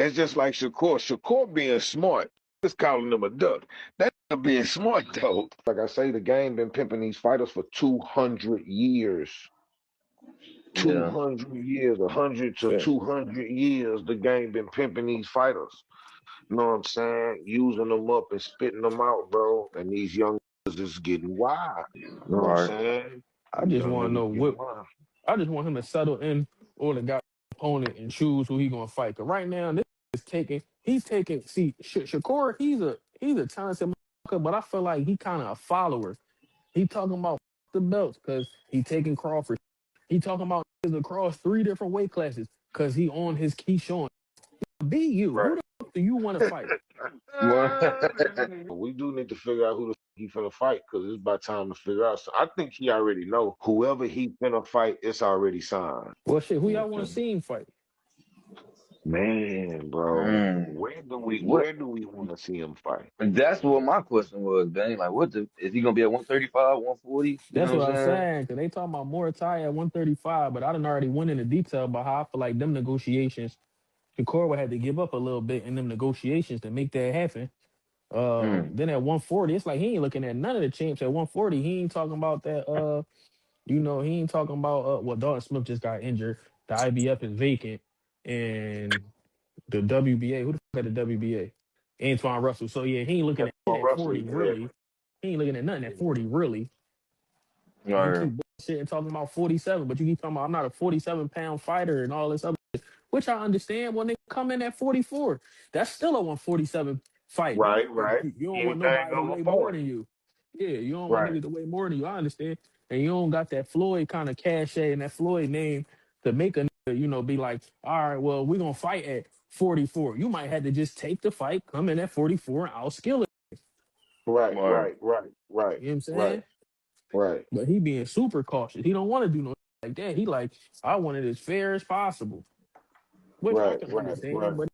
That's just like Shakur. Shakur being smart. Just calling him a duck. That's not being smart though. Like I say, the game been pimping these fighters for 200 years. 200 years, 100 to 200 years, the game been pimping these fighters. You know what I'm saying? Using them up and spitting them out, bro. And these young niggas is getting wild. You know what I'm saying? I just want to know what. I just want him to settle in or the guy opponent and choose who he gonna fight. Cause right now this is taking. He's taking. See, Shakur, he's a talented motherfucker, but I feel like he kind of a follower. He talking about the belts because he taking Crawford. He talking about across 3 different weight classes because he on his key showing. Be you. Right. Who the fuck do you want to fight? We do need to figure out who the he finna fight because it's about time to figure out. So I think he already know whoever he finna fight, it's already signed. Well, shit, who y'all want to see him fight? Man, bro, where do we want to see him fight? And that's what my question was, Bang. Like, is he gonna be at 135, 140? That's what I'm saying. Because they talking about Muratalla at 135, but I done already went into detail about how I feel like them negotiations, Shakur had to give up a little bit in them negotiations to make that happen. Then at 140, it's like he ain't looking at none of the champs at 140. He ain't talking about that. He ain't talking about well, Dalton Smith just got injured. The IBF is vacant, and the WBA. Who the fuck had the WBA? Antoine Russell. So yeah, he ain't looking at 40 really. He ain't looking at nothing at 40 really. You keep bullshit talking about 47, but you keep talking about I'm not a 47-pound fighter and all this other shit, which I understand when they come in at 44. That's still a 147 fight. Right. You don't want nobody to weigh more than you. Yeah, you don't want niggas to weigh more than you. I understand. And you don't got that Floyd kind of cachet and that Floyd name to make a nigga, be like, all right, well, we're going to fight at 44. You might have to just take the fight, come in at 44 and outskill it. Right. You know what I'm saying? Right. But he being super cautious. He don't want to do no like that. He like, I want it as fair as possible. Which I can understand, but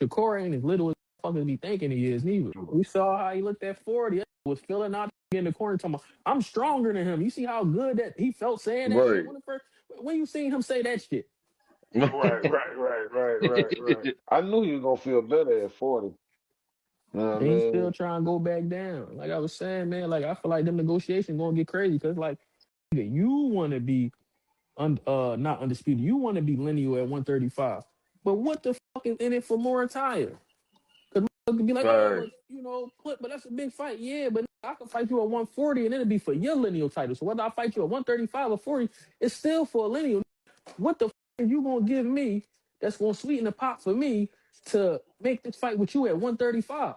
Shakur ain't as little as fucking be thinking he is neither. We saw how he looked at 40. Was filling out in the corner talking about, I'm stronger than him. You see how good that he felt saying that? When you seen him say that shit? Right. I knew you was gonna feel better at 40. He's still trying to go back down. Like I was saying, man, like I feel like them negotiations gonna get crazy because like you want to be not undisputed. You want to be lineal at 135. But what the fuck is in it for Muratalla? Because be like, but that's a big fight. Yeah, but I can fight you at 140 and it'll be for your lineal title. So whether I fight you at 135 or 40, it's still for a lineal. What the fuck are you gonna give me that's gonna sweeten the pot for me to make this fight with you at 135?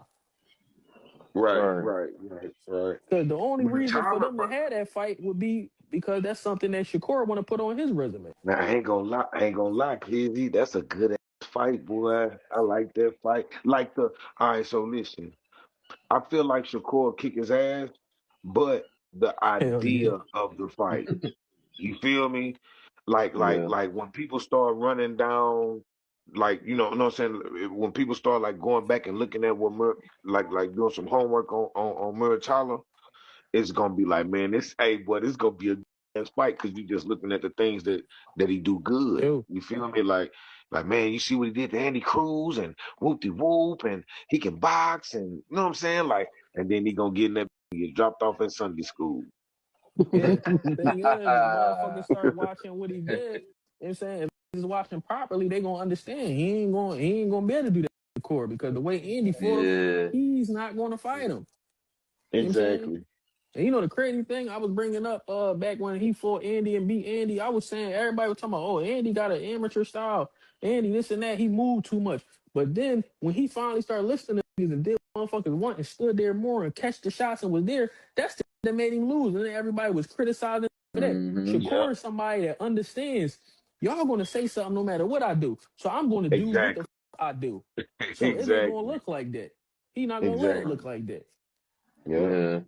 Right. Because the only reason for them to have that fight would be because that's something that Shakur want to put on his resume. Now I ain't gonna lie, Kizzy. That's a good ass fight, boy. I like that fight. All right, so listen. I feel like Shakur kick his ass, but the idea of the fight. You feel me? Like when people start running down, you know what I'm saying? When people start like going back and looking at what like doing some homework on Muratalla, it's gonna be like, man, this gonna be a good ass fight because you just looking at the things that he do good. You feel me? Like man, you see what he did to Andy Cruz and whoop and he can box and you know what I'm saying? Like, and then he gonna get in that get dropped off at Sunday school. Yeah, the thing is, motherfuckers start watching what he did. You know what I'm saying? If he's watching properly, they gonna understand. He ain't gonna be able to do that in the court because the way Andy fought him, he's not gonna fight him. Exactly. And the crazy thing I was bringing up back when he fought Andy and beat Andy, I was saying everybody was talking about, oh, Andy got an amateur style. Andy, this and that, he moved too much. But then when he finally started listening to these and did motherfuckers want and stood there more and catch the shots and was there, that's the that made him lose. And then everybody was criticizing for that. Shakur is somebody that understands y'all gonna say something no matter what I do. So I'm gonna do what the I do. So it ain't gonna look like that. He not gonna let it look like that. Yeah.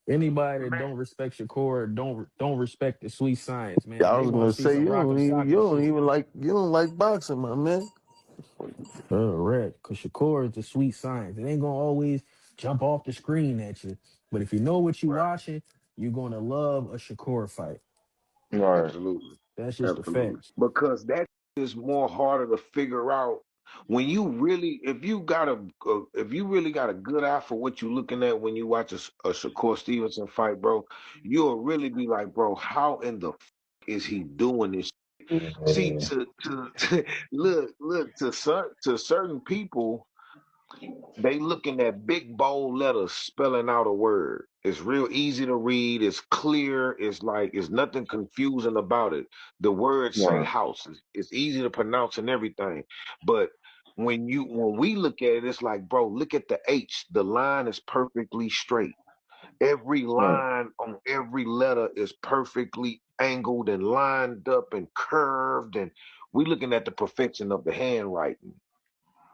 Anybody that don't respect Shakur don't respect the sweet science, man. I was gonna say you don't like boxing, my man. Correct, because Shakur is the sweet science. It ain't gonna always jump off the screen at you, but if you know what you're watching, you're gonna love a Shakur fight. Absolutely, that's just the fact. Because that is more harder to figure out. when you really, if you really got a good eye for what you looking at when you watch a Shakur Stevenson fight, bro, you'll really be like, bro, how in the is he doing this? See, Yeah. to look to certain people, they looking at big bold letters spelling out a word. It's real easy to read. It's clear. It's like it's nothing confusing about it. The words say Right. house. It's easy to pronounce and everything. But when we look at it, it's like, bro, look at the H. The line is perfectly straight. Every Right. line on every letter is perfectly angled and lined up and curved. And we looking at the perfection of the handwriting.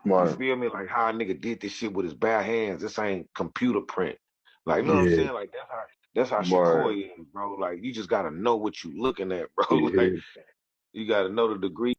You Right. feel me? Like how a nigga did this shit with his bare hands. This ain't computer print. Like, you know what I'm Yeah. saying? Like that's how Right. Shakur is, bro. Like you just gotta know what you looking at, bro. Like Yeah. you gotta know the degree.